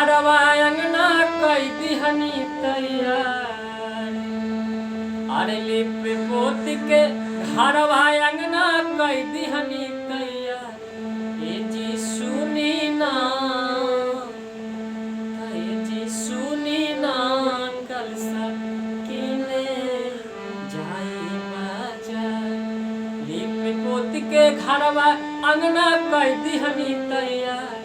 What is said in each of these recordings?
घरवा अंगना कई दिहनी तैयार। अरे लिप पोत के घरवा अंगना कई दिहनी तैयार। ए जी सुनी ना, ए जी सुनी ना, कलसा किने जाई बाजार। लिप पोत के घरवा अंगना कई दिहनी तैयार।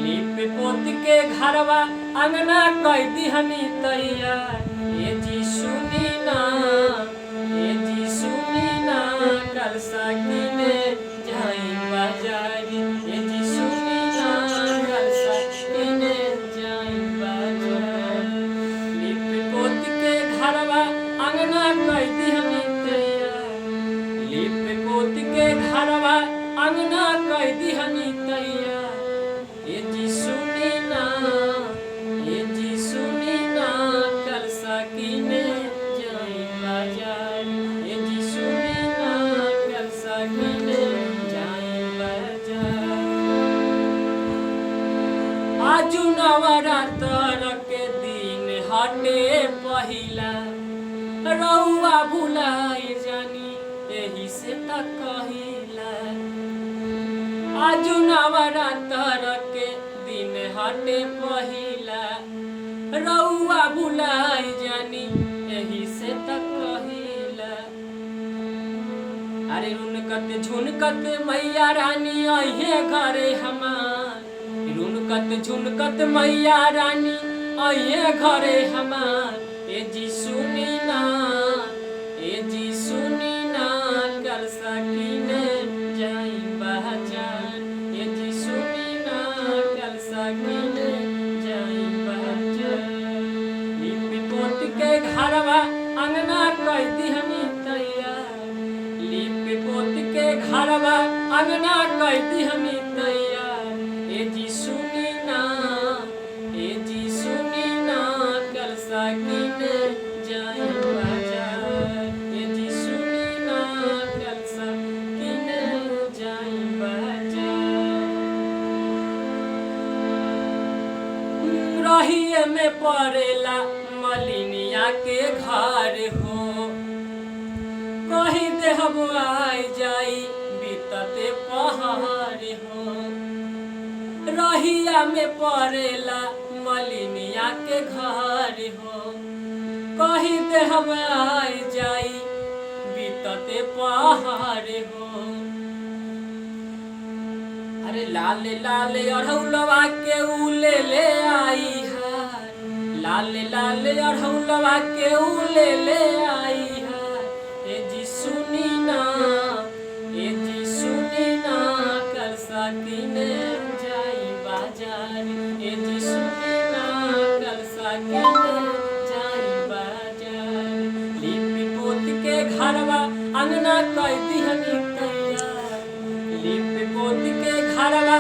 लिप पोत के घरवा अंगना कई दिहनी तैयार। ए जी सुनी ना, ए जी सुनी ना, कलसा किने जाई बाजार। ए जी सुनी ना, कलसा किने जाई बाजार। लिप पोत के घरवा अंगना कई दिहनी तैयार। लिप पोत के घरवा अंगना कई दिहनी तैयार। ए जी सुनी ना, ए जी सुनी ना, कलसा किने जाई बाजार। ए जी सुनी ना, कलसा किने जाई बाजार। आजू नवरात्र के दिन हटे पहिला। रउआ भुलाई जानी एही से त कहिला। आजू नवरात्र के दिन हटे पहिला। रउआ भुलाई जानी एही से त कहिला। अरे रुनकत झुनकत मैया रानी अहे घरे हमार। रुनकत झुनकत मैया रानी अहे घरे हमार। ए जी सुनी ना, ए जी सुनी ना, कलसा किने जाई बाजार। ए जी सुनी ना, कलसा किने जाई बाजार। लिप पोत के घरवा अंगना कई दिहनी तैयार। लिप पोत के घरवा अंगना कई दिहनी तैयार। ए जी सुनी ना, ए जी सुनी ना, कलसा किने जाई बाजार। ए जी सुनी ना, कलसा किने जाई बाजार। रहिए में पड़ेला मलिनिया के घर हो। कहीं देहब आई जाई बीतते पहाड़ हो। रहिया में पड़ेला मलिनिया के घर हो। कहीं देहब आई जाई बीतते पहाड़ हो। अरे लाल लाल अढ़ौलवा के उले ले आई हार। लाल लाल अढ़ौलवा के उले ले आई हार। ए जी सुनी ना, ए जी सुनी ना, कलसा किने जाई बाजार। ए जी सुनी ना, कलसा किने जाई बाजार। लिप पोत के घरवा अंगना कई दिहनी तैयार। लिप पोत के घरवा